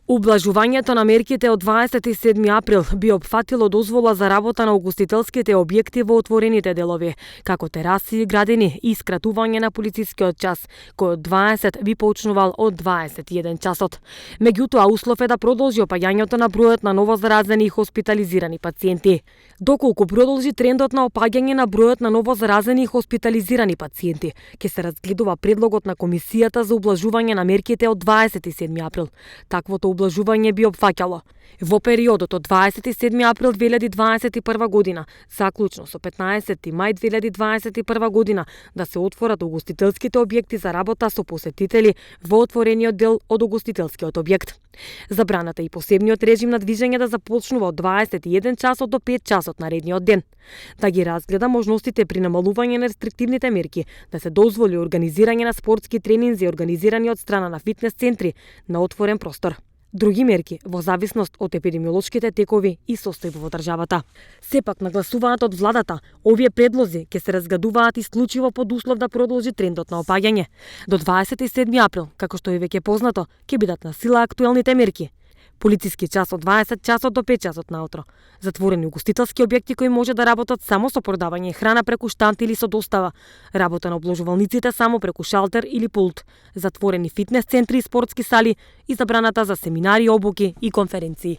Ублажувањето на мерките од 27 април би опфатило дозвола за работа на угостителските објекти во отворените делови, како тераси, градини и скратување на полицискиот час, кој од 20 би почнувал од 21 часот. Меѓутоа, услов е да продолжи опаѓањето на бројот на новозаразени и хоспитализирани пациенти. Доколку продолжи трендот на опаѓање на бројот на новозаразени и хоспитализирани пациенти, ќе се разгледува предлогот на Комисијата за ублажување на мерките од 27 април. Таквото ублажување би опфаќало во периодот од 27 април 2021 година, заклучно со 15 мај 2021 година, да се отворат угостителските објекти за работа со посетители во отворениот дел од угостителскиот објект. Забраната и посебниот режим на движење да започнува од 21 часот до 5 часот наредниот ден. Да ги разгледа можностите при намалување на рестриктивните мерки, да се дозволи организирање на спортски тренинзи организирани од страна на фитнес центри на отворен простор. Други мерки во зависност од епидемиолошките текови и состојба во државата. Сепак, нагласуваат од владата, овие предлози ќе се разгледуваат исклучиво под услов да продолжи трендот на опаѓање. До 27 април, како што е веќе познато, ќе бидат на сила актуелните мерки. Полициски час од 20 часот до 5 часот наутро. Затворени угостителски објекти кои може да работат само со продавање храна преку штанд или со достава. Работа на обложувалниците само преку шалтер или пулт. Затворени фитнес центри и спортски сали и забраната за семинари, обуки и конференции.